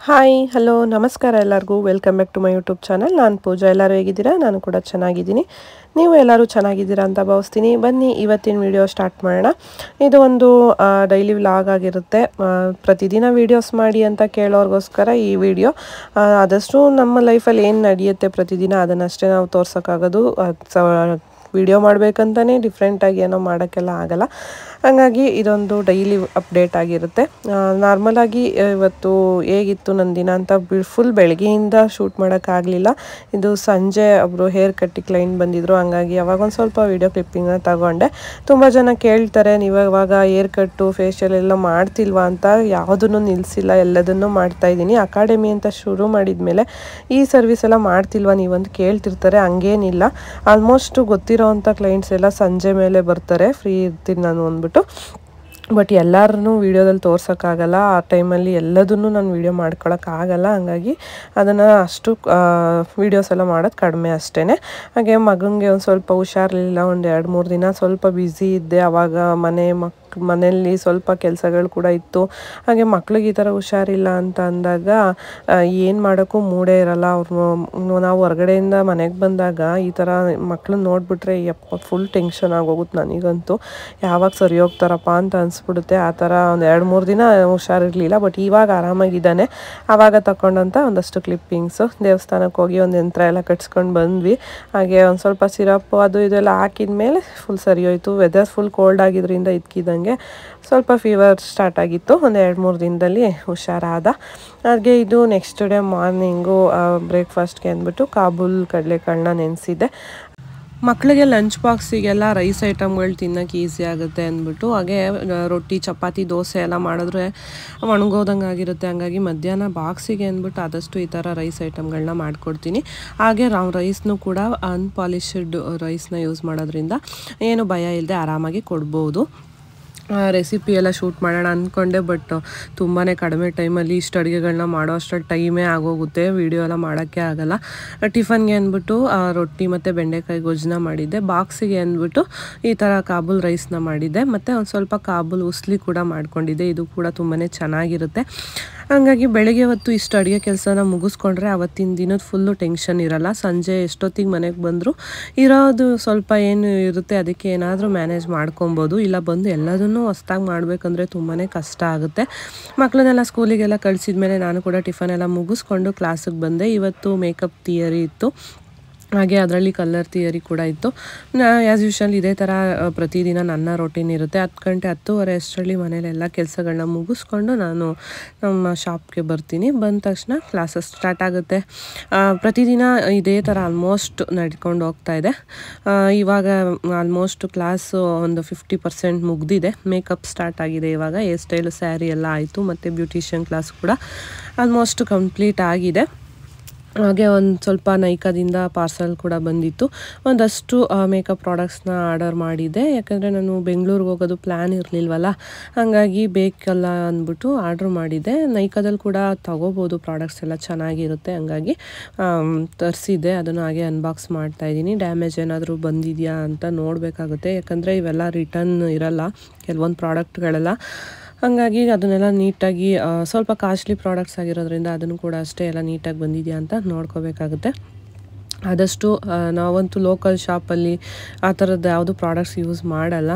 Hi hello ನಮಸ್ಕಾರ ಎಲ್ಲರಿಗೂ welcome back to my YouTube channel. ನಾನು ಪೂಜಾ. ಎಲ್ಲರೂ ಹೇಗಿದ್ದೀರಾ? ನಾನು ಕೂಡ ಚೆನ್ನಾಗಿದ್ದೀನಿ. ನೀವು ಎಲ್ಲರೂ ಚೆನ್ನಾಗಿದ್ದೀರಾ ಅಂತ ಭಾವಿಸ್ತೀನಿ. ಬನ್ನಿ ಇವತ್ತಿನ ವಿಡಿಯೋ ಸ್ಟಾರ್ಟ್ ಮಾಡೋಣ. ಇದು ಒಂದು ಡೈಲಿ ವ್ಲಾಗ್ ಆಗಿರುತ್ತೆ. ಪ್ರತಿದಿನ ವೀಡಿಯೋಸ್ ಮಾಡಿ ಅಂತ ಕೇಳೋರಿಗೋಸ್ಕರ ಈ ವಿಡಿಯೋ. ಆದಷ್ಟು ನಮ್ಮ ಲೈಫಲ್ಲಿ ಏನು ನಡೆಯುತ್ತೆ ಪ್ರತಿದಿನ ಅದನ್ನಷ್ಟೇ ನಾವು ತೋರ್ಸೋಕ್ಕಾಗೋದು. ವಿಡಿಯೋ ಮಾಡಬೇಕಂತಲೇ ಡಿಫ್ರೆಂಟಾಗಿ ಏನೋ ಮಾಡೋಕ್ಕೆಲ್ಲ ಆಗಲ್ಲ. ಹಾಗಾಗಿ ಇದೊಂದು ಡೈಲಿ ಅಪ್ಡೇಟ್ ಆಗಿರುತ್ತೆ. ನಾರ್ಮಲಾಗಿ ಇವತ್ತು ಹೇಗಿತ್ತು ನನ್ನ ದಿನ ಅಂತ ಫುಲ್ ಬೆಳಗ್ಗೆಯಿಂದ ಶೂಟ್ ಮಾಡೋಕ್ಕಾಗಲಿಲ್ಲ. ಇದು ಸಂಜೆ ಒಬ್ಬರು ಹೇರ್ ಕಟ್ಟಿಂಗ್ ಕ್ಲೈಂಟ್ ಬಂದಿದ್ದರು. ಹಂಗಾಗಿ ಅವಾಗೊಂದು ಸ್ವಲ್ಪ ವೀಡಿಯೋ ಕ್ಲಿಪ್ಪಿಂಗ್ನ ತಗೊಂಡೆ. ತುಂಬ ಜನ ಕೇಳ್ತಾರೆ, ನೀವು ಇವಾಗ ಹೇರ್ ಕಟ್ಟು ಫೇಶಿಯಲ್ ಎಲ್ಲ ಮಾಡ್ತಿಲ್ವಾ ಅಂತ. ಯಾವುದನ್ನು ನಿಲ್ಲಿಸಿಲ್ಲ, ಎಲ್ಲದನ್ನು ಮಾಡ್ತಾಯಿದ್ದೀನಿ. ಅಕಾಡೆಮಿ ಅಂತ ಶುರು ಮಾಡಿದ ಮೇಲೆ ಈ ಸರ್ವಿಸ್ ಎಲ್ಲ ಮಾಡ್ತಿಲ್ವಾ ನೀವಂತ ಕೇಳ್ತಿರ್ತಾರೆ. ಹಂಗೇನಿಲ್ಲ, ಆಲ್ಮೋಸ್ಟ್ ಗೊತ್ತಿರೋವಂಥ ಕ್ಲೈಂಟ್ಸ್ ಎಲ್ಲ ಸಂಜೆ ಮೇಲೆ ಬರ್ತಾರೆ, ಫ್ರೀ ಇರ್ತೀನಿ ನಾನು ಅಂದ್ಬಿಟ್ಟು. ಬಟ್ ಎಲ್ಲರೂ ವೀಡಿಯೋದಲ್ಲಿ ತೋರ್ಸೋಕ್ಕಾಗಲ್ಲ. ಆ ಟೈಮಲ್ಲಿ ಎಲ್ಲದನ್ನು ನಾನು ವೀಡಿಯೋ ಮಾಡ್ಕೊಳಕ್ಕಾಗಲ್ಲ. ಹಂಗಾಗಿ ಅದನ್ನು ಅಷ್ಟು ವೀಡಿಯೋಸ್ ಎಲ್ಲ ಮಾಡೋದು ಕಡಿಮೆ ಅಷ್ಟೇ. ಹಾಗೆ ಮಗನಿಗೆ ಒಂದು ಸ್ವಲ್ಪ ಹುಷಾರಿರಲಿಲ್ಲ, ಒಂದು 2-3 ದಿನ ಸ್ವಲ್ಪ ಬ್ಯುಸಿ ಇದ್ದೆ. ಆವಾಗ ಮನೆಯಲ್ಲಿ ಸ್ವಲ್ಪ ಕೆಲಸಗಳು ಕೂಡ ಇತ್ತು. ಹಾಗೆ ಮಕ್ಳಿಗೆ ಈ ಥರ ಹುಷಾರಿಲ್ಲ ಅಂತ ಅಂದಾಗ ಏನು ಮಾಡೋಕ್ಕೂ ಮೂಡೇ ಇರಲ್ಲ. ನಾವು ಹೊರಗಡೆಯಿಂದ ಮನೆಗೆ ಬಂದಾಗ ಈ ಥರ ಮಕ್ಳನ್ನ ನೋಡಿಬಿಟ್ರೆ ಫುಲ್ ಟೆನ್ಷನ್ ಆಗೋಗುತ್ತೆ ನನಗಂತೂ. ಯಾವಾಗ ಸರಿ ಹೋಗ್ತಾರಪ್ಪ ಅಂತ ಅನಿಸ್ಬಿಡುತ್ತೆ. ಆ ಥರ ಒಂದು 2-3 ದಿನ ಹುಷಾರಿರಲಿಲ್ಲ. ಬಟ್ ಇವಾಗ ಆರಾಮಾಗಿದ್ದಾನೆ. ಆವಾಗ ತಗೊಂಡಂಥ ಒಂದಷ್ಟು ಕ್ಲಿಪ್ಪಿಂಗ್ಸು. ದೇವಸ್ಥಾನಕ್ಕೆ ಹೋಗಿ ಒಂದು ಯಂತ್ರ ಎಲ್ಲ ಕಟ್ಸ್ಕೊಂಡು ಬಂದ್ವಿ. ಹಾಗೆ ಒಂದು ಸ್ವಲ್ಪ ಸಿರಪ್ಪು ಅದು ಇದೆಲ್ಲ ಹಾಕಿದ ಮೇಲೆ ಫುಲ್ ಸರಿ ಹೋಯಿತು. ವೆದರ್ ಫುಲ್ ಕೋಲ್ಡ್ ಆಗಿದ್ದರಿಂದ ಇದ್ಕಿದ್ದಂಗೆ ಸ್ವಲ್ಪ ಫೀವರ್ ಸ್ಟಾರ್ಟ್ ಆಗಿತ್ತು. ಒಂದು 2-3 ದಿನದಲ್ಲಿ ಹುಷಾರಾದ. ಹಾಗೆ ಇದು ನೆಕ್ಸ್ಟ್ ಡೇ ಮಾರ್ನಿಂಗು ಬ್ರೇಕ್ಫಾಸ್ಟ್ಗೆ ಅಂದ್ಬಿಟ್ಟು ಕಾಬೂಲ್ ಕಡಲೆಕಾಳನ್ನ ನೆನೆಸಿದ್ದೆ. ಮಕ್ಕಳಿಗೆ ಲಂಚ್ ಬಾಕ್ಸಿಗೆಲ್ಲ ರೈಸ್ ಐಟಮ್ಗಳು ತಿನ್ನೋಕ್ಕೆ ಈಸಿ ಆಗುತ್ತೆ ಅಂದ್ಬಿಟ್ಟು. ಹಾಗೆ ರೊಟ್ಟಿ, ಚಪಾತಿ, ದೋಸೆ ಎಲ್ಲ ಮಾಡಿದ್ರೆ ಒಣಗೋದಂಗೆ ಆಗಿರುತ್ತೆ. ಹಂಗಾಗಿ ಮಧ್ಯಾಹ್ನ ಬಾಕ್ಸಿಗೆ ಅಂದ್ಬಿಟ್ಟು ಆದಷ್ಟು ಈ ಥರ ರೈಸ್ ಐಟಮ್ಗಳನ್ನ ಮಾಡಿಕೊಡ್ತೀನಿ. ಹಾಗೆ ರೈಸ್ನೂ ಕೂಡ ಅನ್ಪಾಲಿಶ್ಡ್ ರೈಸ್ನ ಯೂಸ್ ಮಾಡೋದ್ರಿಂದ ಏನು ಭಯ ಇಲ್ಲದೆ ಆರಾಮಾಗಿ ಕೊಡ್ಬೋದು. ರೆಸಿಪಿ ಎಲ್ಲ ಶೂಟ್ ಮಾಡೋಣ ಅಂದ್ಕೊಂಡೆ, ಬಟ್ ತುಂಬಾ ಕಡಿಮೆ ಟೈಮಲ್ಲಿ ಇಷ್ಟು ಅಡುಗೆಗಳನ್ನ ಮಾಡೋ ಅಷ್ಟರಲ್ಲಿ ಟೈಮೇ ಆಗೋಗುತ್ತೆ. ವೀಡಿಯೋ ಎಲ್ಲ ಮಾಡೋಕ್ಕೆ ಆಗಲ್ಲ. ಟಿಫನ್ಗೆ ಅಂದ್ಬಿಟ್ಟು ರೊಟ್ಟಿ ಮತ್ತು ಬೆಂಡೆಕಾಯಿ ಗೊಜ್ಜನ್ನ ಮಾಡಿದ್ದೆ. ಬಾಕ್ಸಿಗೆ ಅಂದ್ಬಿಟ್ಟು ಈ ಥರ ಕಾಬೂಲ್ ರೈಸ್ನ ಮಾಡಿದ್ದೆ. ಮತ್ತು ಒಂದು ಸ್ವಲ್ಪ ಕಾಬೂಲ್ ಉಸ್ಲಿ ಕೂಡ ಮಾಡ್ಕೊಂಡಿದ್ದೆ. ಇದು ಕೂಡ ತುಂಬಾ ಚೆನ್ನಾಗಿರುತ್ತೆ. ಹಾಗಾಗಿ ಬೆಳಗ್ಗೆ ಹೊತ್ತು ಇಷ್ಟು ಅಡುಗೆ ಕೆಲಸನ ಮುಗಿಸ್ಕೊಂಡ್ರೆ ಅವತ್ತಿನ ದಿನದ ಫುಲ್ಲು ಟೆನ್ಷನ್ ಇರಲ್ಲ. ಸಂಜೆ ಎಷ್ಟೊತ್ತಿಗೆ ಮನೆಗೆ ಬಂದರೂ ಇರೋದು ಸ್ವಲ್ಪ ಏನು ಇರುತ್ತೆ ಅದಕ್ಕೆ ಏನಾದರೂ ಮ್ಯಾನೇಜ್ ಮಾಡ್ಕೊಬೋದು. ಇಲ್ಲ ಬಂದು ಎಲ್ಲದನ್ನೂ ಹೊಸ್ದಾಗಿ ಮಾಡಬೇಕಂದ್ರೆ ತುಂಬಾ ಕಷ್ಟ ಆಗುತ್ತೆ. ಮಕ್ಕಳನ್ನೆಲ್ಲ ಸ್ಕೂಲಿಗೆಲ್ಲ ಕಳಿಸಿದ ಮೇಲೆ ನಾನು ಕೂಡ ಟಿಫನ್ ಎಲ್ಲ ಮುಗಿಸ್ಕೊಂಡು ಕ್ಲಾಸಿಗೆ ಬಂದೆ. ಇವತ್ತು ಮೇಕಪ್ ಥಿಯರಿ ಇತ್ತು. ಹಾಗೆ ಅದರಲ್ಲಿ ಕಲರ್ ಥಿಯರಿ ಕೂಡ ಇತ್ತು. ಆ್ಯಸ್ ಯೂಶುವಲ್ ಇದೇ ಥರ ಪ್ರತಿದಿನ ನನ್ನ ರೊಟೀನ್ ಇರುತ್ತೆ. 10 ಗಂಟೆ 10:30 ಅಷ್ಟರಲ್ಲಿ ಮನೇಲೆಲ್ಲ ಕೆಲಸಗಳನ್ನ ಮುಗಿಸ್ಕೊಂಡು ನಾನು ನಮ್ಮ ಶಾಪ್ಗೆ ಬರ್ತೀನಿ. ಬಂದ ತಕ್ಷಣ ಕ್ಲಾಸಸ್ ಸ್ಟಾರ್ಟ್ ಆಗುತ್ತೆ. ಪ್ರತಿದಿನ ಇದೇ ಥರ ಆಲ್ಮೋಸ್ಟ್ ನಡ್ಕೊಂಡು ಹೋಗ್ತಾ ಇದೆ. ಇವಾಗ ಆಲ್ಮೋಸ್ಟ್ ಕ್ಲಾಸು ಒಂದು 50% ಮುಗಿದಿದೆ. ಮೇಕಪ್ ಸ್ಟಾರ್ಟ್ ಆಗಿದೆ ಇವಾಗ. ಹೇರ್ ಸ್ಟೈಲು, ಸ್ಯಾರಿ ಎಲ್ಲ ಆಯಿತು. ಮತ್ತು ಬ್ಯೂಟಿಷಿಯನ್ ಕ್ಲಾಸ್ ಕೂಡ ಆಲ್ಮೋಸ್ಟ್ ಕಂಪ್ಲೀಟ್ ಆಗಿದೆ. ಹಾಗೆ ಒಂದು ಸ್ವಲ್ಪ ನೈಕಾದಿಂದ ಪಾರ್ಸಲ್ ಕೂಡ ಬಂದಿತ್ತು. ಒಂದಷ್ಟು ಮೇಕಪ್ ಪ್ರಾಡಕ್ಟ್ಸ್ನ ಆರ್ಡರ್ ಮಾಡಿದ್ದೆ. ಯಾಕಂದರೆ ನಾನು ಬೆಂಗಳೂರಿಗೆ ಹೋಗೋದು ಪ್ಲ್ಯಾನ್ ಇರಲಿಲ್ವಲ್ಲ, ಹಾಗಾಗಿ ಬೇಕಲ್ಲ ಅಂದ್ಬಿಟ್ಟು ಆರ್ಡ್ರ್ ಮಾಡಿದ್ದೆ. ನೈಕಾದಲ್ಲಿ ಕೂಡ ತೊಗೋಬೋದು, ಪ್ರಾಡಕ್ಟ್ಸ್ ಎಲ್ಲ ಚೆನ್ನಾಗಿರುತ್ತೆ. ಹಂಗಾಗಿ ತರಿಸಿದ್ದೆ. ಅದನ್ನು ಹಾಗೆ ಅನ್ಬಾಕ್ಸ್ ಮಾಡ್ತಾಯಿದ್ದೀನಿ. ಡ್ಯಾಮೇಜ್ ಏನಾದರೂ ಬಂದಿದೆಯಾ ಅಂತ ನೋಡಬೇಕಾಗುತ್ತೆ. ಯಾಕಂದರೆ ಇವೆಲ್ಲ ರಿಟರ್ನ್ ಇರಲ್ಲ ಕೆಲವೊಂದು ಪ್ರಾಡಕ್ಟ್ಗಳೆಲ್ಲ. ಹಾಗಾಗಿ ಅದನ್ನೆಲ್ಲ ನೀಟಾಗಿ ಸ್ವಲ್ಪ ಕಾಸ್ಟ್ಲಿ ಪ್ರಾಡಕ್ಟ್ಸ್ ಆಗಿರೋದ್ರಿಂದ ಅದನ್ನು ಕೂಡ ಅಷ್ಟೇ ಎಲ್ಲ ನೀಟಾಗಿ ಬಂದಿದೆಯಾ ಅಂತ ನೋಡ್ಕೋಬೇಕಾಗುತ್ತೆ. ಆದಷ್ಟು ನಾವಂತೂ ಲೋಕಲ್ ಶಾಪಲ್ಲಿ ಆ ಥರದ್ದು ಯಾವುದು ಪ್ರಾಡಕ್ಟ್ಸ್ ಯೂಸ್ ಮಾಡಲ್ಲ.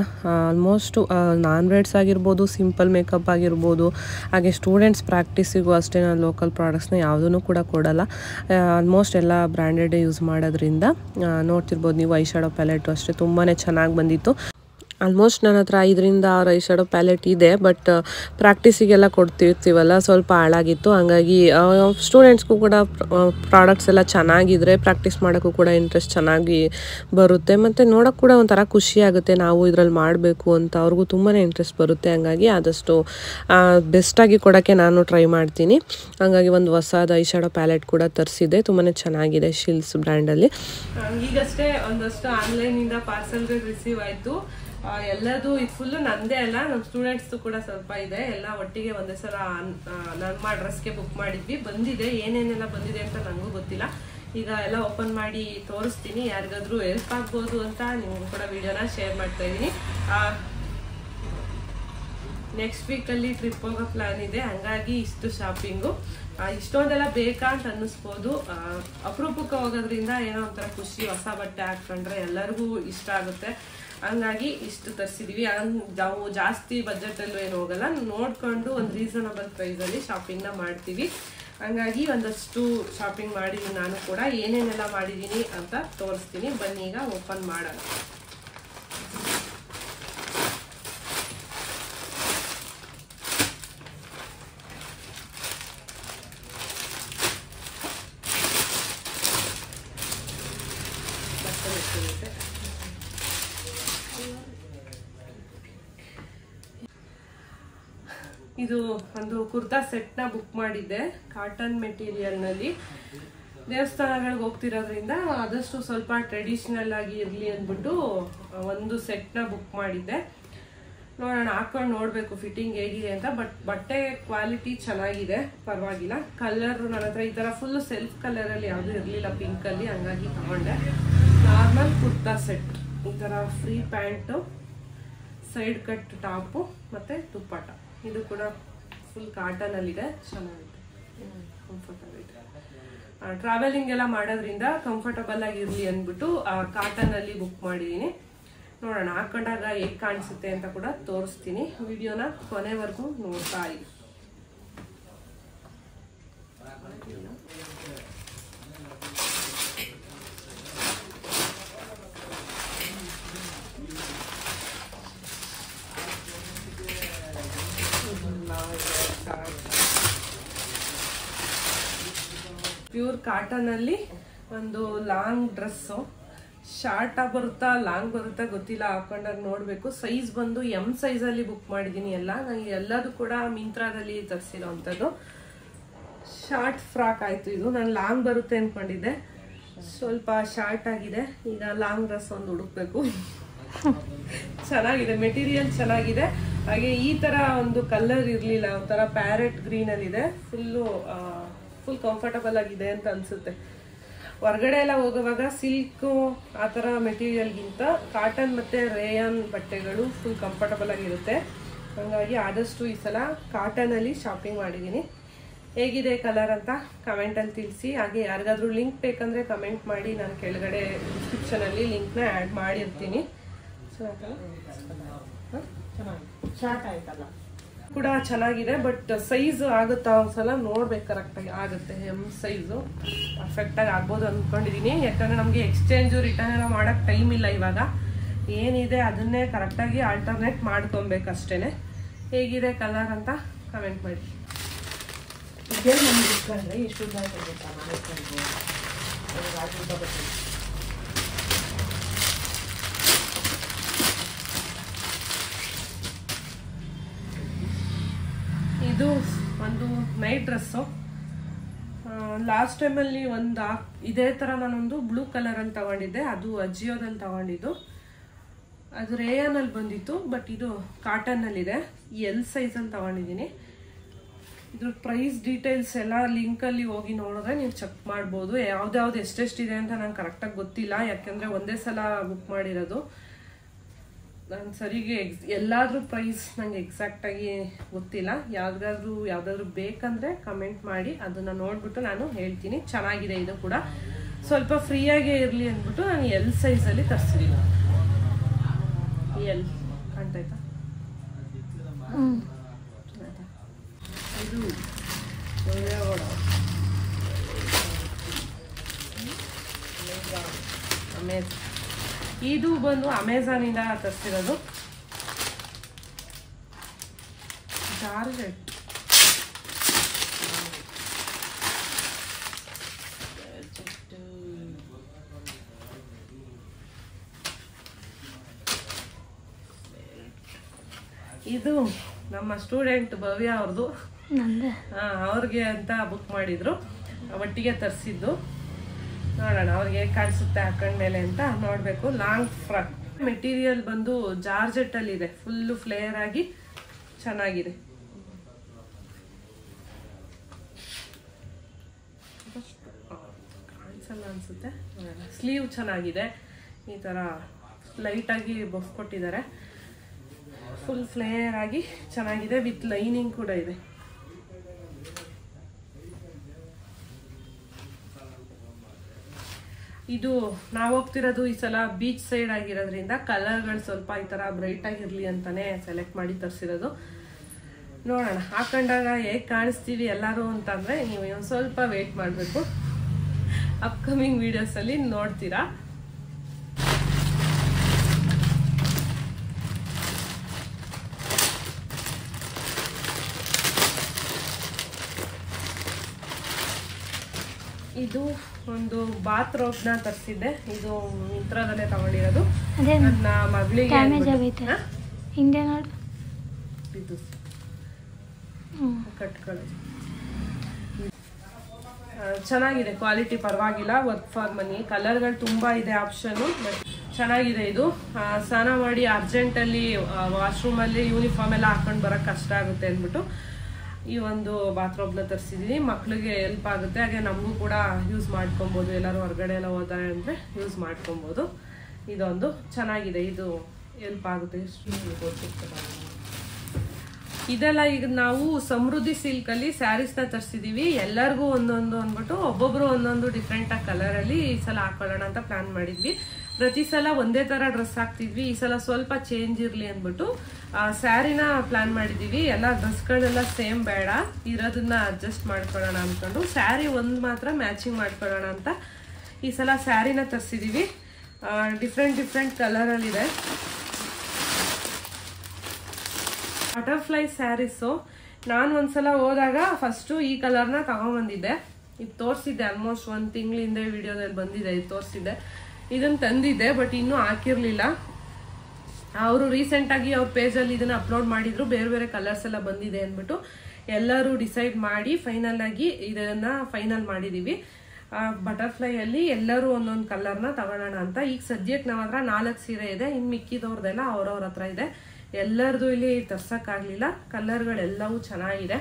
ಆಲ್ಮೋಸ್ಟು ನಾನ್-ಬ್ರೈಡ್ಸ್ ಆಗಿರ್ಬೋದು, ಸಿಂಪಲ್ ಮೇಕಪ್ ಆಗಿರ್ಬೋದು, ಹಾಗೆ ಸ್ಟೂಡೆಂಟ್ಸ್ ಪ್ರಾಕ್ಟೀಸಿಗೂ ಅಷ್ಟೇ ನಾನು ಲೋಕಲ್ ಪ್ರಾಡಕ್ಟ್ಸ್ನ ಯಾವುದೂ ಕೂಡ ಕೊಡಲ್ಲ. ಆಲ್ಮೋಸ್ಟ್ ಎಲ್ಲ ಬ್ರ್ಯಾಂಡೆಡೇ ಯೂಸ್ ಮಾಡೋದ್ರಿಂದ ನೋಡ್ತಿರ್ಬೋದು ನೀವು. ಐ ಶ್ಯಾಡೋ ಪ್ಯಾಲೆಟು ಅಷ್ಟೇ ತುಂಬಾ ಚೆನ್ನಾಗಿ ಬಂದಿತ್ತು. ಆಲ್ಮೋಸ್ಟ್ ನನ್ನ ಹತ್ರ 5-6 ಐ ಶ್ಯಾಡೋ ಪ್ಯಾಲೆಟ್ ಇದೆ. ಬಟ್ ಪ್ರಾಕ್ಟೀಸಿಗೆಲ್ಲ ಕೊಡ್ತಿರ್ತೀವಲ್ಲ, ಸ್ವಲ್ಪ ಹಾಳಾಗಿತ್ತು. ಹಾಗಾಗಿ ಸ್ಟೂಡೆಂಟ್ಸ್ಗೂ ಕೂಡ ಪ್ರಾಡಕ್ಟ್ಸ್ ಎಲ್ಲ ಚೆನ್ನಾಗಿದ್ರೆ ಪ್ರಾಕ್ಟೀಸ್ ಮಾಡೋಕ್ಕೂ ಕೂಡ ಇಂಟ್ರೆಸ್ಟ್ ಚೆನ್ನಾಗಿ ಬರುತ್ತೆ. ಮತ್ತು ನೋಡೋಕ್ಕೆ ಕೂಡ ಒಂಥರ ಖುಷಿಯಾಗುತ್ತೆ, ನಾವು ಇದರಲ್ಲಿ ಮಾಡಬೇಕು ಅಂತ ಅವ್ರಿಗೂ ತುಂಬಾ ಇಂಟ್ರೆಸ್ಟ್ ಬರುತ್ತೆ. ಹಾಗಾಗಿ ಆದಷ್ಟು ಬೆಸ್ಟಾಗಿ ಕೊಡೋಕ್ಕೆ ನಾನು ಟ್ರೈ ಮಾಡ್ತೀನಿ. ಹಾಗಾಗಿ ಒಂದು ಹೊಸದು ಐ ಶ್ಯಾಡೋ ಪ್ಯಾಲೆಟ್ ಕೂಡ ತರಿಸಿದ್ದೆ. ತುಂಬಾ ಚೆನ್ನಾಗಿದೆ ಶಿಲ್ಸ್ ಬ್ರ್ಯಾಂಡಲ್ಲಿ. ಈಗಷ್ಟೇ ಒಂದಷ್ಟು ಆನ್ಲೈನಿಂದ ಪಾರ್ಸಲ್ಗಳು ರಿಸೀವ್ ಆಯಿತು. ಎಲ್ಲದು ಇದು ಫುಲ್ಲು ನಂದೇ ಅಲ್ಲ, ನಮ್ಮ ಸ್ಟೂಡೆಂಟ್ಸ್ದು ಕೂಡ ಸ್ವಲ್ಪ ಇದೆ. ಎಲ್ಲ ಒಟ್ಟಿಗೆ ಒಂದೇ ಸಲ ನಮ್ಮ ಅಡ್ರೆಸ್ಗೆ ಬುಕ್ ಮಾಡಿದ್ವಿ. ಬಂದಿದೆ, ಏನೇನೆಲ್ಲ ಬಂದಿದೆ ಅಂತ ನನಗೂ ಗೊತ್ತಿಲ್ಲ. ಈಗ ಎಲ್ಲ ಓಪನ್ ಮಾಡಿ ತೋರಿಸ್ತೀನಿ. ಯಾರಿಗಾದ್ರೂ ಹೆಲ್ಪ್ ಆಗ್ಬೋದು ಅಂತ ನಿಮಗೂ ಕೂಡ ವಿಡಿಯೋನ ಶೇರ್ ಮಾಡ್ತಾ ಇದ್ದೀನಿ. ನೆಕ್ಸ್ಟ್ ವೀಕಲ್ಲಿ ಟ್ರಿಪ್ ಹೋಗೋ ಪ್ಲಾನ್ ಇದೆ, ಹಂಗಾಗಿ ಇಷ್ಟು ಶಾಪಿಂಗು. ಇಷ್ಟೊಂದೆಲ್ಲ ಬೇಕಾ ಅಂತ ಅನ್ನಿಸ್ಬೋದು. ಅಪರೂಪಕ್ಕೆ ಹೋಗೋದ್ರಿಂದ ಏನೋ ಒಂಥರ ಖುಷಿ, ಹೊಸ ಬಟ್ಟೆ ಹಾಕ್ಕೊಂಡ್ರೆ ಎಲ್ಲರಿಗೂ ಇಷ್ಟ ಆಗುತ್ತೆ. ಹಂಗಾಗಿ ಇಷ್ಟು ತರಿಸಿದೀವಿ. ನಾವು ಜಾಸ್ತಿ ಬಜೆಟಲ್ಲೂ ಏನು ಹೋಗಲ್ಲ, ನೋಡ್ಕೊಂಡು ಒಂದು ರೀಸನಬಲ್ ಪ್ರೈಸಲ್ಲಿ ಶಾಪಿಂಗ್ನ ಮಾಡ್ತೀವಿ. ಹಂಗಾಗಿ ಒಂದಷ್ಟು ಶಾಪಿಂಗ್ ಮಾಡಿದ್ದೀನಿ ನಾನು ಕೂಡ. ಏನೇನೆಲ್ಲ ಮಾಡಿದ್ದೀನಿ ಅಂತ ತೋರಿಸ್ತೀನಿ, ಬನ್ನಿ ಈಗ ಓಪನ್ ಮಾಡೋಣ. ಇದು ಒಂದು ಕುರ್ತಾ ಸೆಟ್ನ ಬುಕ್ ಮಾಡಿದ್ದೆ ಕಾಟನ್ ಮೆಟೀರಿಯಲ್ನಲ್ಲಿ. ದೇವಸ್ಥಾನಗಳಿಗೆ ಹೋಗ್ತಿರೋದ್ರಿಂದ ಆದಷ್ಟು ಸ್ವಲ್ಪ ಟ್ರೆಡಿಷ್ನಲ್ ಆಗಿ ಇರಲಿ ಅಂದ್ಬಿಟ್ಟು ಒಂದು ಸೆಟ್ನ ಬುಕ್ ಮಾಡಿದ್ದೆ. ನೋಡೋಣ, ಹಾಕೊಂಡು ನೋಡಬೇಕು ಫಿಟ್ಟಿಂಗ್ ಹೇಗಿದೆ ಅಂತ. ಬಟ್ಟೆ ಕ್ವಾಲಿಟಿ ಚೆನ್ನಾಗಿದೆ, ಪರವಾಗಿಲ್ಲ. ಕಲರ್ ನನ್ನ ಹತ್ರ ಈ ಥರ ಫುಲ್ಲು ಸೆಲ್ಫ್ ಕಲರಲ್ಲಿ ಯಾವುದೂ ಇರಲಿಲ್ಲ, ಪಿಂಕಲ್ಲಿ, ಹಂಗಾಗಿ ತಗೊಂಡೆ. ನಾರ್ಮಲ್ ಕುರ್ತಾ ಸೆಟ್, ಈ ಥರ free pant, side cut top ಮತ್ತು ದುಪ್ಪಟ್ಟ. ಇದು ಕೂಡ ಫುಲ್ ಕಾಟನಲ್ಲಿದೆ, ಚೆನ್ನಾಗಿದೆ, ಕಂಫರ್ಟಬಲ್ ಇದೆ. ಟ್ರಾವೆಲಿಂಗ್ ಎಲ್ಲ ಮಾಡೋದ್ರಿಂದ ಕಂಫರ್ಟಬಲ್ ಆಗಿರಲಿ ಅಂದ್ಬಿಟ್ಟು ಕಾಟನಲ್ಲಿ ಬುಕ್ ಮಾಡಿದ್ದೀನಿ. ನೋಡೋಣ, ಹಾಕೊಂಡಾಗ ಹೇಗೆ ಕಾಣಿಸುತ್ತೆ ಅಂತ ಕೂಡ ತೋರಿಸ್ತೀನಿ. ವಿಡಿಯೋನ ಕೊನೆವರೆಗೂ ನೋಡ್ತಾ ಇರಿ. ಪ್ಯೂರ್ ಕಾಟನ್ ಅಲ್ಲಿ ಒಂದು ಲಾಂಗ್ ಡ್ರೆಸ್ಸು, ಶಾರ್ಟ್ ಬರುತ್ತಾ ಲಾಂಗ್ ಬರುತ್ತಾ ಗೊತ್ತಿಲ್ಲ, ಹಾಕೊಂಡಾಗ ನೋಡ್ಬೇಕು. ಸೈಜ್ ಬಂದು ಎಂ ಸೈಜ್ ಅಲ್ಲಿ ಬುಕ್ ಮಾಡಿದೀನಿ. ನನಗೆ ಎಲ್ಲದೂ ಕೂಡ ಮಿಂತ್ರಾದಲ್ಲಿ ತರಿಸಿರೋ ಅಂಥದ್ದು. ಶಾರ್ಟ್ ಫ್ರಾಕ್ ಆಯ್ತು ಇದು. ನಾನು ಲಾಂಗ್ ಬರುತ್ತೆ ಅನ್ಕೊಂಡಿದ್ದೆ, ಸ್ವಲ್ಪ ಶಾರ್ಟ್ ಆಗಿದೆ. ಈಗ ಲಾಂಗ್ ಡ್ರೆಸ್ ಒಂದು ಹುಡುಕ್ಬೇಕು. ಚೆನ್ನಾಗಿದೆ, ಮೆಟೀರಿಯಲ್ ಚೆನ್ನಾಗಿದೆ. ಹಾಗೆ ಈ ತರ ಒಂದು ಕಲರ್ ಇರ್ಲಿಲ್ಲ, ಒಂಥರ ಪ್ಯಾರೆಟ್ ಗ್ರೀನ್ ಅಲ್ಲಿ ಇದೆ. ಫುಲ್ ಕಂಫರ್ಟಬಲ್ ಆಗಿದೆ ಅಂತ ಅನ್ಸುತ್ತೆ. ಹೊರಗಡೆ ಎಲ್ಲ ಹೋಗುವಾಗ ಸಿಲ್ಕು ಆ ಥರ ಮೆಟೀರಿಯಲ್ಗಿಂತ ಕಾಟನ್ ಮತ್ತು ರೇಯಾನ್ ಬಟ್ಟೆಗಳು ಫುಲ್ ಕಂಫರ್ಟಬಲ್ ಆಗಿರುತ್ತೆ. ಹಾಗಾಗಿ ಆದಷ್ಟು ಈ ಸಲ ಕಾಟನಲ್ಲಿ ಶಾಪಿಂಗ್ ಮಾಡಿದ್ದೀನಿ. ಹೇಗಿದೆ ಕಲರ್ ಅಂತ ಕಮೆಂಟಲ್ಲಿ ತಿಳಿಸಿ. ಹಾಗೆ ಯಾರಿಗಾದ್ರೂ ಲಿಂಕ್ ಬೇಕಂದರೆ ಕಮೆಂಟ್ ಮಾಡಿ, ನಾನು ಕೆಳಗಡೆ ಡಿಸ್ಕ್ರಿಪ್ಷನಲ್ಲಿ ಲಿಂಕ್ನ ಆ್ಯಡ್ ಮಾಡಿರ್ತೀನಿ. ಶಾರ್ಟ್ ಆಯ್ತಲ್ಲ ಕೂಡ ಚೆನ್ನಾಗಿದೆ. ಬಟ್ ಸೈಜ್ ಆಗುತ್ತಾ ಒಂದ್ಸಲ ನೋಡ್ಬೇಕು, ಕರೆಕ್ಟಾಗಿ ಆಗುತ್ತೆ. ಎಮ್ ಸೈಜು ಪರ್ಫೆಕ್ಟಾಗಿ ಆಗ್ಬೋದು ಅಂದ್ಕೊಂಡಿದ್ದೀನಿ. ಯಾಕಂದರೆ ನಮಗೆ ಎಕ್ಸ್ಚೇಂಜು ರಿಟರ್ನ್ ಎಲ್ಲ ಮಾಡೋಕ್ಕೆ ಟೈಮ್ ಇಲ್ಲ ಇವಾಗ. ಏನಿದೆ ಅದನ್ನೇ ಕರೆಕ್ಟಾಗಿ ಆಲ್ಟರ್ನೇಟ್ ಮಾಡ್ಕೊಬೇಕು ಅಷ್ಟೇ. ಹೇಗಿದೆ ಕಲರ್ ಅಂತ ಕಮೆಂಟ್ ಮಾಡಿ. ಇದೇ ನಮ್ಗೆ ಇಟ್ಕೊಂಡ್ರೆ ಎಷ್ಟು ಉದ್ದ ಗೊತ್ತಾ, ಇದು ಒಂದು ನೈಟ್ ಡ್ರೆಸ್ಸು. ಲಾಸ್ಟ್ ಟೈಮಲ್ಲಿ ಇದೇ ಥರ ನಾನೊಂದು ಬ್ಲೂ ಕಲರಲ್ಲಿ ತಗೊಂಡಿದ್ದೆ, ಅದು ಅಜಿಯೋದಲ್ಲಿ ತಗೊಂಡಿದ್ದು. ಅದು ರೇಯಾನಲ್ಲಿ ಬಂದಿತ್ತು, ಬಟ್ ಇದು ಕಾಟನ್ನಲ್ಲಿದೆ. ಎಲ್ ಸೈಜಲ್ಲಿ ತಗೊಂಡಿದ್ದೀನಿ. ಇದ್ರ ಪ್ರೈಸ್ ಡೀಟೇಲ್ಸ್ ಎಲ್ಲ ಲಿಂಕಲ್ಲಿ ಹೋಗಿ ನೋಡಿದ್ರೆ ನೀವು ಚೆಕ್ ಮಾಡ್ಬೋದು. ಯಾವ್ದು ಎಷ್ಟೆಷ್ಟಿದೆ ಅಂತ ನಂಗೆ ಕರೆಕ್ಟಾಗಿ ಗೊತ್ತಿಲ್ಲ, ಯಾಕೆಂದರೆ ಒಂದೇ ಸಲ ಬುಕ್ ಮಾಡಿರೋದು. ನಾನು ಸರಿಗೆ ಎಲ್ಲಾದ್ರೂ ಪ್ರೈಸ್ ನಂಗೆ ಎಕ್ಸಾಕ್ಟಾಗಿ ಗೊತ್ತಿಲ್ಲ. ಯಾವುದಾದ್ರೂ ಬೇಕಂದರೆ ಕಮೆಂಟ್ ಮಾಡಿ, ಅದನ್ನು ನೋಡಿಬಿಟ್ಟು ನಾನು ಹೇಳ್ತೀನಿ. ಚೆನ್ನಾಗಿದೆ ಇದು ಕೂಡ, ಸ್ವಲ್ಪ ಫ್ರೀಯಾಗೇ ಇರಲಿ ಅಂದ್ಬಿಟ್ಟು ನಾನು ಎಲ್ ಸೈಜಲ್ಲಿ ತರಿಸಿದ್ದೀನಿ. ಎಲ್ ಕಾಣ್ತಾಯ್ತಾ? ಇದು ಇದು ಬಂದು ಅಮೆಝಾನಿಂದ ತರಿಸಿರೋದು. ಜಾರ್ಜೆಟ್ ಇದು ನಮ್ಮ ಸ್ಟೂಡೆಂಟ್ ಭವ್ಯ ಅವ್ರದ್ದು. ಅವ್ರಿಗೆ ಅಂತ ಬುಕ್ ಮಾಡಿದ್ರು, ಒಟ್ಟಿಗೆ ತರಿಸಿದ್ದು. ನೋಡೋಣ ಅವ್ರಿಗೆ ಹೇಗೆ ಕಾಣಿಸುತ್ತೆ ಹಾಕೊಂಡ್ಮೇಲೆ ಅಂತ ನೋಡಬೇಕು. ಲಾಂಗ್ ಫ್ರಾಕ್ ಮೆಟೀರಿಯಲ್ ಬಂದು ಜಾರ್ಜೆಟ್ ಅಲ್ಲಿ ಇದೆ, ಫುಲ್ಲು ಫ್ಲೇಯರ್ ಆಗಿ ಚೆನ್ನಾಗಿದೆ. ಕಾಣಿಸಲ್ಲ ಅನ್ಸುತ್ತೆ. ಸ್ಲೀವ್ ಚೆನ್ನಾಗಿದೆ, ಈ ತರ ಲೈಟ್ ಆಗಿ ಬಫ್ ಕೊಟ್ಟಿದ್ದಾರೆ. ಫುಲ್ ಫ್ಲೇಯರ್ ಆಗಿ ಚೆನ್ನಾಗಿದೆ, ವಿತ್ ಲೈನಿಂಗ್ ಕೂಡ ಇದೆ. ಇದು ನಾವು ಹೋಗ್ತಿರೋದು ಈ ಸಲ ಬೀಚ್ ಸೈಡ್ ಆಗಿರೋದ್ರಿಂದ ಕಲರ್ಗಳು ಸ್ವಲ್ಪ ಈ ತರ ಬ್ರೈಟ್ ಆಗಿರ್ಲಿ ಅಂತಾನೆ ಸೆಲೆಕ್ಟ್ ಮಾಡಿ ತರಿಸಿರೋದು. ನೋಡೋಣ ಹಾಕೊಂಡಾಗ ಹೇಗೆ ಕಾಣಿಸ್ತೀವಿ ಎಲ್ಲರೂ ಅಂತಂದ್ರೆ ನೀವು ಒಂದು ಸ್ವಲ್ಪ ವೇಟ್ ಮಾಡಬೇಕು. ಅಪ್ಕಮಿಂಗ್ ವಿಡಿಯೋಸ್ ಅಲ್ಲಿ ನೋಡ್ತೀರಾ. ಇದು ಒಂದು ಬಾತ್ ರೋಬ್ನ ತರಿಸಿದ್ದೆ. ಇದು ಮಿಂತ್ರದಲ್ಲೇ ತಗೊಂಡಿರೋದು. ನನ್ನ ಮಗಳಿಗೆ ಇದು ಕಟ್ಕೊಳ್ಳೋದು ಚೆನ್ನಾಗಿದೆ, ಕ್ವಾಲಿಟಿ ಪರವಾಗಿಲ್ಲ, ವರ್ಕ್ ಫಾರ್ ಮನಿ. ಕಲರ್ಗಳು ತುಂಬಾ ಇದೆ ಆಪ್ಷನ್, ಬಟ್ ಚೆನ್ನಾಗಿದೆ. ಇದು ಸ್ನಾನ ಮಾಡಿ ಅರ್ಜೆಂಟಲ್ಲಿ ವಾಶ್ರೂಮಲ್ಲಿ ಯೂನಿಫಾರ್ಮ್ ಎಲ್ಲ ಹಾಕೊಂಡು ಬರೋಕ್ಕೆ ಕಷ್ಟ ಆಗುತ್ತೆ ಅಂದ್ಬಿಟ್ಟು ಈ ಒಂದು ಬಾತ್ರೂಮ್ನ ತರಿಸಿದೀನಿ. ಮಕ್ಳಿಗೆ ಹೆಲ್ಪ್ ಆಗುತ್ತೆ, ಹಾಗೆ ನಮಗೂ ಕೂಡ ಯೂಸ್ ಮಾಡ್ಕೊಬೋದು. ಎಲ್ಲರೂ ಹೊರಗಡೆ ಎಲ್ಲ ಹೋದರೆ ಅಂದರೆ ಯೂಸ್ ಮಾಡ್ಕೊಬೋದು. ಇದೊಂದು ಚೆನ್ನಾಗಿದೆ, ಇದು ಹೆಲ್ಪ್ ಆಗುತ್ತೆ. ಇದೆಲ್ಲ ಈಗ ನಾವು ಸಮೃದ್ಧಿ ಸಿಲ್ಕಲ್ಲಿ ಸ್ಯಾರೀಸ್ನ ತರಿಸಿದೀವಿ. ಎಲ್ಲರಿಗೂ ಒಂದೊಂದು ಅಂದ್ಬಿಟ್ಟು ಒಬ್ಬೊಬ್ರು ಒಂದೊಂದು ಡಿಫ್ರೆಂಟ್ ಆಗಿ ಕಲರಲ್ಲಿ ಈ ಸಲ ಹಾಕೊಳ್ಳೋಣ ಅಂತ ಪ್ಲಾನ್ ಮಾಡಿದ್ವಿ. ಪ್ರತಿ ಸಲ ಒಂದೇ ತರ ಡ್ರೆಸ್ ಹಾಕ್ತಿದ್ವಿ, ಈ ಸಲ ಸ್ವಲ್ಪ ಚೇಂಜ್ ಇರ್ಲಿ ಅಂದ್ಬಿಟ್ಟು ಸ್ಯಾರಿನ ಪ್ಲಾನ್ ಮಾಡಿದೀವಿ. ಎಲ್ಲ ಡ್ರೆಸ್ಗಳೆಲ್ಲ ಸೇಮ್ ಬೇಡ, ಇರೋದನ್ನ ಅಡ್ಜಸ್ಟ್ ಮಾಡ್ಕೊಳ್ಳೋಣ ಅಂದ್ಕೊಂಡು ಸ್ಯಾರಿ ಒಂದು ಮಾತ್ರ ಮ್ಯಾಚಿಂಗ್ ಮಾಡ್ಕೊಳ್ಳೋಣ ಅಂತ ಈ ಸಲ ಸ್ಯಾರಿನ ತರಿಸಿದೀವಿ. ಡಿಫ್ರೆಂಟ್ ಕಲರಲ್ಲಿದೆ. ಬಟರ್ಫ್ಲೈ ಸ್ಯಾರೀಸು ನಾನು ಒಂದ್ಸಲ ಹೋದಾಗ ಫಸ್ಟು ಈ ಕಲರ್ನ ತಗೊಂಡ್ಬಂದಿದ್ದೆ. ಇದು ತೋರಿಸಿದ್ದೆ ಆಲ್ಮೋಸ್ಟ್ 1 ತಿಂಗಳಿಂದ ವಿಡಿಯೋದಲ್ಲಿ ಬಂದಿದೆ. ಇದು ತೋರಿಸಿದ್ದೆ, ಇದನ್ನು ತಂದಿದ್ದೆ, ಬಟ್ ಇನ್ನೂ ಹಾಕಿರ್ಲಿಲ್ಲ. ಅವರು ರೀಸೆಂಟಾಗಿ ಅವ್ರ ಪೇಜಲ್ಲಿ ಇದನ್ನ ಅಪ್ಲೋಡ್ ಮಾಡಿದ್ರು, ಬೇರೆ ಬೇರೆ ಕಲರ್ಸ್ ಎಲ್ಲ ಬಂದಿದೆ ಅಂದ್ಬಿಟ್ಟು ಎಲ್ಲರೂ ಡಿಸೈಡ್ ಮಾಡಿ ಫೈನಲ್ ಆಗಿ ಇದನ್ನ ಫೈನಲ್ ಮಾಡಿದೀವಿ. ಬಟರ್ಫ್ಲೈಯಲ್ಲಿ ಎಲ್ಲರೂ ಒಂದೊಂದು ಕಲರ್ನ ತಗೊಳ್ಳೋಣ ಅಂತ. ಈಗ ಸದ್ಯಕ್ಕೆ ನಮ್ಮ ಹತ್ರ 4 ಸೀರೆ ಇದೆ, ಇನ್ನು ಮಿಕ್ಕಿದವ್ರದೆಲ್ಲ ಅವ್ರವ್ರ ಹತ್ರ ಇದೆ. ಎಲ್ಲರದು ಇಲ್ಲಿ ತರ್ಸಕ್ಕಾಗ್ಲಿಲ್ಲ. ಕಲರ್ಗಳೆಲ್ಲವೂ ಚೆನ್ನಾಗಿದೆ.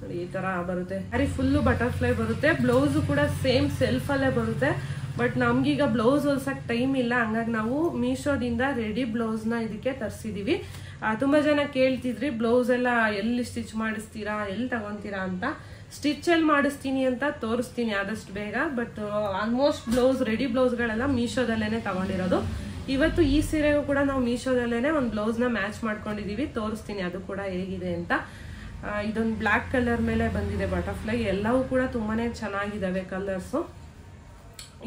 ನೋಡಿ ಈ ತರ ಬರುತ್ತೆ. ಸ್ಯಾರಿ ಫುಲ್ಲು ಬಟರ್ಫ್ಲೈ ಬರುತ್ತೆ. ಬ್ಲೌಸು ಕೂಡ ಸೇಮ್ ಸೆಲ್ಫಲ್ಲೇ ಬರುತ್ತೆ. ಬಟ್ ನಮ್ಗೀಗ ಬ್ಲೌಸ್ ಹೊಲ್ಸಕ್ ಟೈಮ್ ಇಲ್ಲ, ಹಂಗಾಗಿ ನಾವು ಮೀಶೋದಿಂದ ರೆಡಿ ಬ್ಲೌಸ್ನ ಇದಕ್ಕೆ ತರಿಸಿದೀವಿ. ತುಂಬಾ ಜನ ಕೇಳ್ತಿದ್ರಿ ಬ್ಲೌಸ್ ಎಲ್ಲ ಎಲ್ಲಿ ಸ್ಟಿಚ್ ಮಾಡಿಸ್ತೀರಾ, ಎಲ್ಲಿ ತಗೊಂತೀರಾ ಅಂತ. ಸ್ಟಿಚ್ ಎಲ್ಲಿ ಮಾಡಿಸ್ತೀನಿ ಅಂತ ತೋರಿಸ್ತೀನಿ ಆದಷ್ಟು ಬೇಗ. ಬಟ್ ಆಲ್ಮೋಸ್ಟ್ ರೆಡಿ ಬ್ಲೌಸ್ಗಳೆಲ್ಲ ಮೀಶೋದಲ್ಲೇನೆ ತಗೊಂಡಿರೋದು. ಇವತ್ತು ಈ ಸೀರೆಗೂ ಕೂಡ ನಾವು ಮೀಶೋದಲ್ಲೇನೆ ಒಂದು ಬ್ಲೌಸ್ನ ಮ್ಯಾಚ್ ಮಾಡ್ಕೊಂಡಿದೀವಿ, ತೋರಿಸ್ತೀನಿ ಅದು ಕೂಡ ಹೇಗಿದೆ ಅಂತ. ಇದೊಂದು ಬ್ಲ್ಯಾಕ್ ಕಲರ್ ಮೇಲೆ ಬಂದಿದೆ ಬಟರ್ಫ್ಲೈ. ಎಲ್ಲವೂ ಕೂಡ ತುಂಬಾನೇ ಚೆನ್ನಾಗಿದ್ದಾವೆ ಕಲರ್ಸು.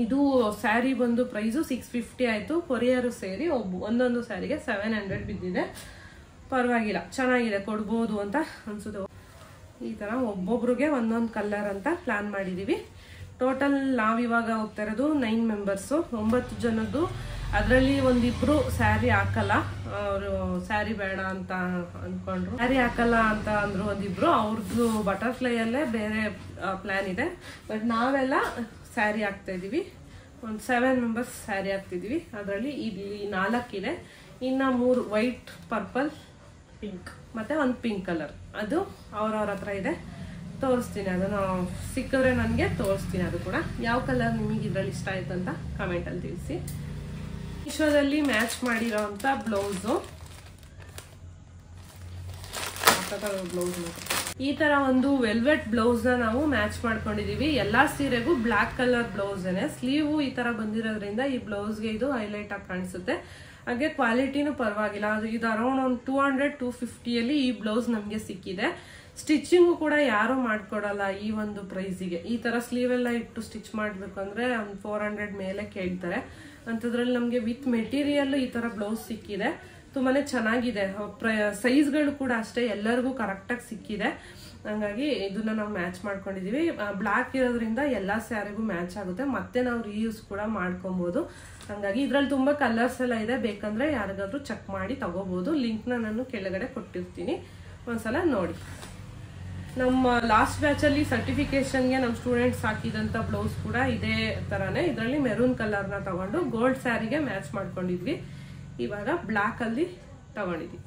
ಇದು ಸ್ಯಾರಿ ಬಂದು ಪ್ರೈಸು 650 ಆಯಿತು. ಕೊರಿಯರು ಸೇರಿ ಒಂದೊಂದು ಸ್ಯಾರಿಗೆ 700 ಬಿದ್ದಿದೆ. ಪರವಾಗಿಲ್ಲ, ಚೆನ್ನಾಗಿದೆ, ಕೊಡ್ಬೋದು ಅಂತ ಅನ್ಸುತ್ತೆ. ಈ ಥರ ಒಬ್ಬೊಬ್ರಿಗೆ ಒಂದೊಂದು ಕಲರ್ ಅಂತ ಪ್ಲಾನ್ ಮಾಡಿದ್ದೀವಿ. ಟೋಟಲ್ ನಾವಿವಾಗ ಹೋಗ್ತಾ ಇರೋದು 9 ಮೆಂಬರ್ಸು, 9 ಜನದ್ದು. ಅದರಲ್ಲಿ ಒಂದಿಬ್ರು ಸ್ಯಾರಿ ಹಾಕಲ್ಲ, ಅವರು ಸ್ಯಾರಿ ಬೇಡ ಅಂತ ಅಂದ್ಕೊಂಡ್ರು. ಸ್ಯಾರಿ ಹಾಕಲ್ಲ ಅಂತ ಅಂದ್ರು ಒಂದಿಬ್ರು. ಅವ್ರದ್ದು ಬಟರ್ಫ್ಲೈಯಲ್ಲೇ ಬೇರೆ ಪ್ಲಾನ್ ಇದೆ. ಬಟ್ ನಾವೆಲ್ಲ ಸ್ಯಾರಿ ಹಾಕ್ತಾ ಇದೀವಿ. ಒಂದು 7 ಮೆಂಬರ್ಸ್ ಸ್ಯಾರಿ ಹಾಕ್ತಿದೀವಿ. ಅದರಲ್ಲಿ ಇಲ್ಲಿ 4 ಇದೆ, ಇನ್ನು 3 ವೈಟ್, ಪರ್ಪಲ್, ಪಿಂಕ್ ಮತ್ತೆ ಒಂದು ಪಿಂಕ್ ಕಲರ್. ಅದು ಅವ್ರವ್ರ ಹತ್ರ ಇದೆ, ತೋರಿಸ್ತೀನಿ. ಅದನ್ನು ಸಿಕ್ಕಿದ್ರೆ ನನಗೆ ತೋರಿಸ್ತೀನಿ. ಅದು ಕೂಡ ಯಾವ ಕಲರ್ ನಿಮಗೆ ಇದರಲ್ಲಿ ಇಷ್ಟ ಆಯ್ತು ಅಂತ ಕಮೆಂಟಲ್ಲಿ ತಿಳಿಸಿ. ಮೀಶೋದಲ್ಲಿ ಮ್ಯಾಚ್ ಮಾಡಿರೋ ಅಂತ ಬ್ಲೌಸು, ಈ ತರ ಒಂದು ವೆಲ್ವೆಟ್ ಬ್ಲೌಸ್ ನ ನಾವು ಮ್ಯಾಚ್ ಮಾಡ್ಕೊಂಡಿದೀವಿ. ಎಲ್ಲಾ ಸೀರೆಗೂ ಬ್ಲಾಕ್ ಕಲರ್ ಬ್ಲೌಸ್ ಏನೆ. ಸ್ಲೀವ್ ಈ ತರ ಬಂದಿರೋದ್ರಿಂದ ಈ ಬ್ಲೌಸ್ಗೆ ಇದು ಹೈಲೈಟ್ ಆಗಿ ಕಾಣಿಸುತ್ತೆ. ಹಾಗೆ ಕ್ವಾಲಿಟಿನೂ ಪರವಾಗಿಲ್ಲ. ಇದು ಅರೌಂಡ್ ಒಂದು 200-250 ಈ ಬ್ಲೌಸ್ ನಮ್ಗೆ ಸಿಕ್ಕಿದೆ. ಸ್ಟಿಚಿಂಗು ಕೂಡ ಯಾರು ಮಾಡ್ಕೊಡಲ್ಲ ಈ ಒಂದು ಪ್ರೈಸಿಗೆ. ಈ ತರ ಸ್ಲೀವ್ ಎಲ್ಲ ಇಟ್ಟು ಸ್ಟಿಚ್ ಮಾಡ್ಬೇಕು ಅಂದ್ರೆ ಒಂದು 400 ಮೇಲೆ ಕೇಳ್ತಾರೆ. ಅಂಥದ್ರಲ್ಲಿ ನಮ್ಗೆ ವಿತ್ ಮೆಟೀರಿಯಲ್ ಈ ತರ ಬ್ಲೌಸ್ ಸಿಕ್ಕಿದೆ. ತುಂಬಾನೇ ಚೆನ್ನಾಗಿದೆ. ಸೈಜ್ಗಳು ಕೂಡ ಅಷ್ಟೇ ಎಲ್ಲರಿಗೂ ಕರೆಕ್ಟಾಗಿ ಸಿಕ್ಕಿದೆ. ಹಂಗಾಗಿ ಇದನ್ನ ನಾವು ಮ್ಯಾಚ್ ಮಾಡ್ಕೊಂಡಿದೀವಿ. ಬ್ಲಾಕ್ ಇರೋದ್ರಿಂದ ಎಲ್ಲಾ ಸ್ಯಾರಿಗೂ ಮ್ಯಾಚ್ ಆಗುತ್ತೆ, ಮತ್ತೆ ನಾವು ರೀಯೂಸ್ ಕೂಡ ಮಾಡ್ಕೊಬಹುದು. ಹಂಗಾಗಿ ಇದ್ರಲ್ಲಿ ತುಂಬಾ ಕಲರ್ಸ್ ಎಲ್ಲ ಇದೆ. ಬೇಕಂದ್ರೆ ಯಾರಿಗಾದ್ರೂ ಚೆಕ್ ಮಾಡಿ ತಗೋಬಹುದು. ಲಿಂಕ್ನ ನಾನು ಕೆಳಗಡೆ ಕೊಟ್ಟಿರ್ತೀನಿ, ಒಂದ್ಸಲ ನೋಡಿ. ನಮ್ಮ ಲಾಸ್ಟ್ ಬ್ಯಾಚಲ್ಲಿ ಸರ್ಟಿಫಿಕೇಶನ್ಗೆ ನಮ್ಮ ಸ್ಟೂಡೆಂಟ್ಸ್ ಹಾಕಿದಂಥ ಬ್ಲೌಸ್ ಕೂಡ ಇದೇ ಥರನೇ. ಇದರಲ್ಲಿ ಮೆರೂನ್ ಕಲರ್ನ ತಗೊಂಡು ಗೋಲ್ಡ್ ಸ್ಯಾರಿಗೆ ಮ್ಯಾಚ್ ಮಾಡ್ಕೊಂಡಿದ್ವಿ. ಇವಾಗ ಬ್ಲ್ಯಾಕಲ್ಲಿ ತಗೊಂಡಿದ್ವಿ.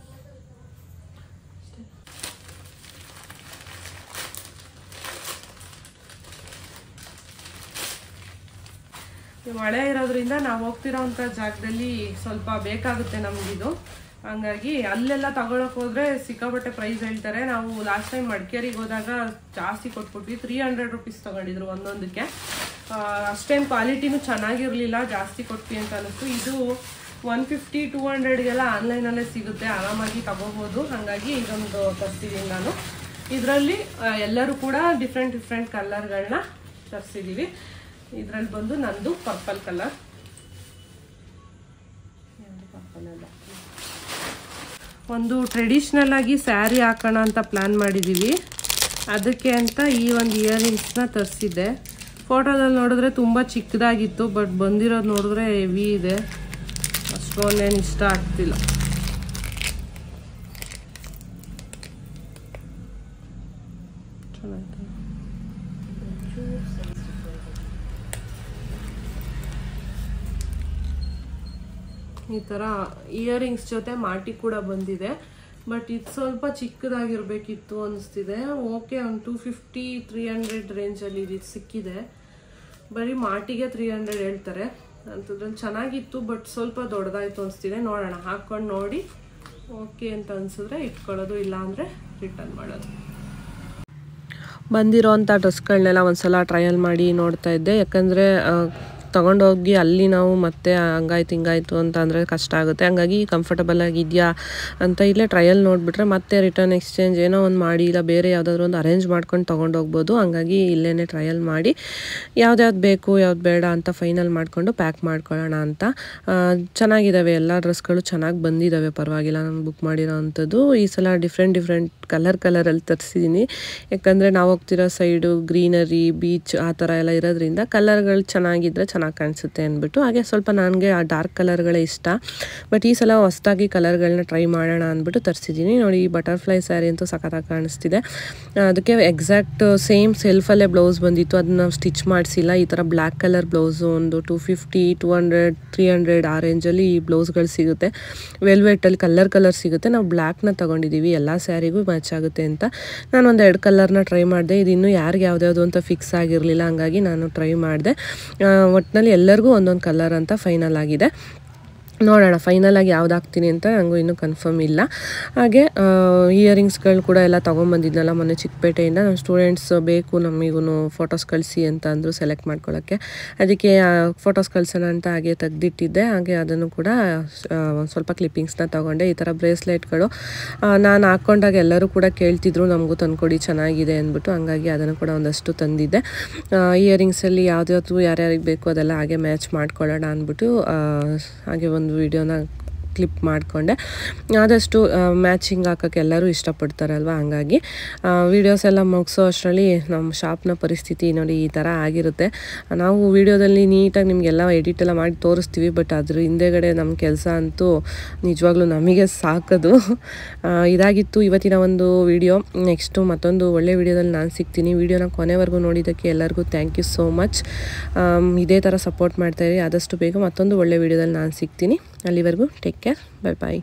ಮಳೆ ಇರೋದ್ರಿಂದ ನಾವು ಹೋಗ್ತಿರೋಂಥ ಜಾಗದಲ್ಲಿ ಸ್ವಲ್ಪ ಬೇಕಾಗುತ್ತೆ ನಮಗಿದು. ಹಂಗಾಗಿ ಅಲ್ಲೆಲ್ಲ ತಗೊಳಕ್ ಹೋದ್ರೆ ಸಿಕ್ಕಾಪಟ್ಟೆ ಪ್ರೈಸ್ ಹೇಳ್ತಾರೆ. ನಾವು ಲಾಸ್ಟ್ ಟೈಮ್ ಮಡಿಕೇರಿಗೆ ಹೋದಾಗ ಜಾಸ್ತಿ ಕೊಟ್ಬಿಟ್ವಿ, 300 ರುಪೀಸ್ ತಗೊಂಡಿದ್ರು ಒಂದೊಂದಕ್ಕೆ. ಅಷ್ಟೇನು ಕ್ವಾಲಿಟಿನೂ ಚೆನ್ನಾಗಿರ್ಲಿಲ್ಲ, ಜಾಸ್ತಿ ಕೊಟ್ವಿ ಅಂತ ಅನಿಸ್ತು. ಇದು 150-200ಗೆಲ್ಲ ಆನ್ಲೈನಲ್ಲೇ ಸಿಗುತ್ತೆ, ಆರಾಮಾಗಿ ತಗೋಬೋದು. ಹಾಗಾಗಿ ಇದೊಂದು ತರಿಸಿದ್ದೀನಿ ನಾನು. ಇದರಲ್ಲಿ ಎಲ್ಲರೂ ಕೂಡ ಡಿಫ್ರೆಂಟ್ ಕಲರ್ಗಳನ್ನ ತರಿಸಿದ್ದೀವಿ. ಇದರಲ್ಲಿ ಬಂದು ನಂದು ಪರ್ಪಲ್ ಕಲರ್, ಒಂದು ಟ್ರೆಡಿಷ್ನಲ್ ಆಗಿ ಸ್ಯಾರಿ ಹಾಕೋಣ ಅಂತ ಪ್ಲ್ಯಾನ್ ಮಾಡಿದ್ದೀವಿ. ಅದಕ್ಕೆ ಅಂತ ಈ ಒಂದು ಇಯರಿಂಗ್ಸ್ನ ತರಿಸಿದ್ದೆ. ಫೋಟೋದಲ್ಲಿ ನೋಡಿದ್ರೆ ತುಂಬ ಚಿಕ್ಕದಾಗಿತ್ತು, ಬಟ್ ಬಂದಿರೋದು ನೋಡಿದ್ರೆ ಹೆವಿ ಇದೆ, ಅಷ್ಟೊಂದೇನು ಇಷ್ಟ ಆಗ್ತಿಲ್ಲ. ಈ ಥರ ಇಯರಿಂಗ್ಸ್ ಜೊತೆ ಮಾಟಿ ಕೂಡ ಬಂದಿದೆ, ಬಟ್ ಇದು ಸ್ವಲ್ಪ ಚಿಕ್ಕದಾಗಿರ್ಬೇಕಿತ್ತು ಅನಿಸ್ತಿದೆ. ಓಕೆ, ಒಂದು 250-300 ರೇಂಜಲ್ಲಿ ಇದು ಸಿಕ್ಕಿದೆ. ಬರೀ ಮಾಟಿಗೆ 300 ಹೇಳ್ತಾರೆ ಅಂಥದ್ರಲ್ಲಿ. ಚೆನ್ನಾಗಿತ್ತು, ಬಟ್ ಸ್ವಲ್ಪ ದೊಡ್ಡದಾಯಿತು ಅನಿಸ್ತಿದೆ. ನೋಡೋಣ, ಹಾಕ್ಕೊಂಡು ನೋಡಿ ಓಕೆ ಅಂತ ಅನಿಸಿದ್ರೆ ಇಟ್ಕೊಳ್ಳೋದು, ಇಲ್ಲ ಅಂದರೆ ರಿಟರ್ನ್ ಮಾಡೋದು. ಬಂದಿರೋಂಥ ಡ್ರೆಸ್ಗಳನ್ನೆಲ್ಲ ಒಂದ್ಸಲ ಟ್ರಯಲ್ ಮಾಡಿ ನೋಡ್ತಾ ಇದ್ದೆ. ಯಾಕಂದರೆ ತೊಗೊಂಡೋಗಿ ಅಲ್ಲಿ ನಾವು ಮತ್ತೆ ಹಂಗಾಯ್ತು ಹಿಂಗಾಯ್ತು ಅಂತ ಅಂದರೆ ಕಷ್ಟ ಆಗುತ್ತೆ. ಹಂಗಾಗಿ ಕಂಫರ್ಟಬಲ್ ಆಗಿದೆಯಾ ಅಂತ ಇಲ್ಲೇ ಟ್ರಯಲ್ ನೋಡಿಬಿಟ್ರೆ ಮತ್ತೆ ರಿಟರ್ನ್ ಎಕ್ಸ್ಚೇಂಜ್ ಏನೋ ಒಂದು ಮಾಡಿ, ಇಲ್ಲ ಬೇರೆ ಯಾವುದಾದ್ರೂ ಒಂದು ಅರೇಂಜ್ ಮಾಡ್ಕೊಂಡು ತೊಗೊಂಡೋಗ್ಬೋದು. ಹಂಗಾಗಿ ಇಲ್ಲೇ ಟ್ರಯಲ್ ಮಾಡಿ ಯಾವ್ದು ಬೇಕು ಯಾವ್ದು ಬೇಡ ಅಂತ ಫೈನಲ್ ಮಾಡಿಕೊಂಡು ಪ್ಯಾಕ್ ಮಾಡ್ಕೊಳ್ಳೋಣ ಅಂತ. ಚೆನ್ನಾಗಿದ್ದಾವೆ ಎಲ್ಲ ಡ್ರೆಸ್ಗಳು, ಚೆನ್ನಾಗಿ ಬಂದಿದ್ದಾವೆ, ಪರವಾಗಿಲ್ಲ. ನಾನು ಬುಕ್ ಮಾಡಿರೋ ಅಂಥದ್ದು ಈ ಸಲ ಡಿಫ್ರೆಂಟ್ ಕಲರಲ್ಲಿ ತರಿಸಿದ್ದೀನಿ. ಯಾಕಂದರೆ ನಾವು ಹೋಗ್ತಿರೋ ಸೈಡು ಗ್ರೀನರಿ, ಬೀಚ್ ಆ ಥರ ಎಲ್ಲ ಇರೋದ್ರಿಂದ ಕಲರ್ಗಳು ಚೆನ್ನಾಗಿದ್ದರೆ ಚೆನ್ನಾಗಿ ಕಾಣಿಸುತ್ತೆ ಅಂದ್ಬಿಟ್ಟು. ಹಾಗೆ ಸ್ವಲ್ಪ ನನಗೆ ಆ ಡಾರ್ಕ್ ಕಲರ್ಗಳೇ ಇಷ್ಟ, ಬಟ್ ಈ ಸಲ ಹೊಸದಾಗಿ ಕಲರ್ಗಳನ್ನ ಟ್ರೈ ಮಾಡೋಣ ಅಂದ್ಬಿಟ್ಟು ತರಿಸಿದ್ದೀನಿ. ನೋಡಿ, ಈ ಬಟರ್ಫ್ಲೈ ಸ್ಯಾರಿ ಅಂತೂ ಸಖತ್ತಾಗಿ ಕಾಣಿಸ್ತಿದೆ. ಅದಕ್ಕೆ ಎಕ್ಸಾಕ್ಟ್ ಸೇಮ್ ಸೆಲ್ಫಲ್ಲೇ ಬ್ಲೌಸ್ ಬಂದಿತ್ತು, ಅದನ್ನ ನಾವು ಸ್ಟಿಚ್ ಮಾಡಿಸಿಲ್ಲ. ಈ ಥರ ಬ್ಲ್ಯಾಕ್ ಕಲರ್ ಬ್ಲೌಸು ಒಂದು 250-200-300 ಆ ರೇಂಜಲ್ಲಿ ಈ ಬ್ಲೌಸ್ಗಳು ಸಿಗುತ್ತೆ. ವೆಲ್ವೆಟಲ್ಲಿ ಕಲರ್ ಸಿಗುತ್ತೆ. ನಾವು ಬ್ಲ್ಯಾಕ್ನ ತೊಗೊಂಡಿದ್ದೀವಿ, ಎಲ್ಲ ಸ್ಯಾರಿಗೂ ಮ್ಯಾಚ್ ಆಗುತ್ತೆ ಅಂತ. ನಾನು ಒಂದು 2 ಕಲರ್ನ ಟ್ರೈ ಮಾಡಿದೆ. ಇದು ಇನ್ನೂ ಯಾರಿಗೆ ಯಾವ್ದು ಅಂತ ಫಿಕ್ಸ್ ಆಗಿರಲಿಲ್ಲ, ಹಂಗಾಗಿ ನಾನು ಟ್ರೈ ಮಾಡಿದೆ. ಒಟ್ಟಿನಲ್ಲಿ ಎಲ್ಲರಿಗೂ ಒಂದೊಂದು ಕಲರ್ ಅಂತ ಫೈನಲ್ ಆಗಿದೆ. ನೋಡೋಣ ಫೈನಲ್ ಆಗಿ ಯಾವ್ದು ಹಾಕ್ತೀನಿ ಅಂತ ನನಗೂ ಇನ್ನೂ ಕನ್ಫರ್ಮ್ ಇಲ್ಲ. ಹಾಗೆ ಇಯರಿಂಗ್ಸ್ಗಳು ಕೂಡ ಎಲ್ಲ ತೊಗೊಂಬಂದಿದ್ನಲ್ಲ ಮೊನ್ನೆ ಚಿಕ್ಕಪೇಟೆಯಿಂದ. ನಮ್ಮ ಸ್ಟೂಡೆಂಟ್ಸ್ ಬೇಕು ನಮಗೂ ಫೋಟೋಸ್ ಕಳಿಸಿ ಅಂತ ಅಂದರು ಸೆಲೆಕ್ಟ್ ಮಾಡ್ಕೊಳ್ಳೋಕ್ಕೆ. ಅದಕ್ಕೆ ಫೋಟೋಸ್ ಕಳ್ಸೋಣ ಅಂತ ಹಾಗೆ ತೆಗೆದಿಟ್ಟಿದ್ದೆ. ಹಾಗೆ ಅದನ್ನು ಕೂಡ ಸ್ವಲ್ಪ ಕ್ಲಿಪ್ಪಿಂಗ್ಸ್ನ ತೊಗೊಂಡೆ. ಈ ಥರ ಬ್ರೇಸ್ಲೆಟ್ಗಳು ನಾನು ಹಾಕ್ಕೊಂಡಾಗ ಎಲ್ಲರೂ ಕೂಡ ಕೇಳ್ತಿದ್ರು ನಮಗೂ ತಂದುಕೊಡಿ ಚೆನ್ನಾಗಿದೆ ಅಂದ್ಬಿಟ್ಟು. ಹಂಗಾಗಿ ಅದನ್ನು ಕೂಡ ಒಂದಷ್ಟು ತಂದಿದ್ದೆ. ಇಯರಿಂಗ್ಸಲ್ಲಿ ಯಾವ್ದು ಯಾರ್ಯಾರಿಗೆ ಬೇಕು ಅದೆಲ್ಲ ಹಾಗೆ ಮ್ಯಾಚ್ ಮಾಡ್ಕೊಳ್ಳೋಣ ಅಂದ್ಬಿಟ್ಟು ಹಾಗೆ ಒಂದು ವಿಡಿಯೋನ ಕ್ಲಿಪ್ ಮಾಡಿಕೊಂಡೆ. ಆದಷ್ಟು ಮ್ಯಾಚಿಂಗ್ ಹಾಕೋಕ್ಕೆ ಎಲ್ಲರೂ ಇಷ್ಟಪಡ್ತಾರಲ್ವ, ಹಂಗಾಗಿ ವೀಡಿಯೋಸ್ ಎಲ್ಲ ಮುಗಿಸೋ ಅಷ್ಟರಲ್ಲಿ ನಮ್ಮ ಶಾಪ್ನ ಪರಿಸ್ಥಿತಿ ನೋಡಿ ಈ ಥರ ಆಗಿರುತ್ತೆ. ನಾವು ವೀಡಿಯೋದಲ್ಲಿ ನೀಟಾಗಿ ನಿಮಗೆಲ್ಲ ಎಡಿಟ್ ಎಲ್ಲ ಮಾಡಿ ತೋರಿಸ್ತೀವಿ, ಬಟ್ ಅದ್ರ ಹಿಂದೆಗಡೆ ನಮ್ಮ ಕೆಲಸ ಅಂತೂ ನಿಜವಾಗ್ಲೂ ನಮಗೆ ಸಾಕೋದು. ಇದಾಗಿತ್ತು ಇವತ್ತಿನ ಒಂದು ವಿಡಿಯೋ. ನೆಕ್ಸ್ಟು ಮತ್ತೊಂದು ಒಳ್ಳೆ ವಿಡಿಯೋದಲ್ಲಿ ನಾನು ಸಿಗ್ತೀನಿ. ವಿಡಿಯೋನ ಕೊನೆವರೆಗೂ ನೋಡಿದ್ದಕ್ಕೆ ಎಲ್ಲರಿಗೂ ಥ್ಯಾಂಕ್ ಯು ಸೋ ಮಚ್. ಇದೇ ಥರ ಸಪೋರ್ಟ್ ಮಾಡ್ತಾಯಿರಿ. ಆದಷ್ಟು ಬೇಗ ಮತ್ತೊಂದು ಒಳ್ಳೆ ವಿಡಿಯೋದಲ್ಲಿ ನಾನು ಸಿಗ್ತೀನಿ. ಅಲ್ಲಿವರೆಗೂ ಟೇಕ್ ಕೇರ್, ಬೈ ಬಾಯ್.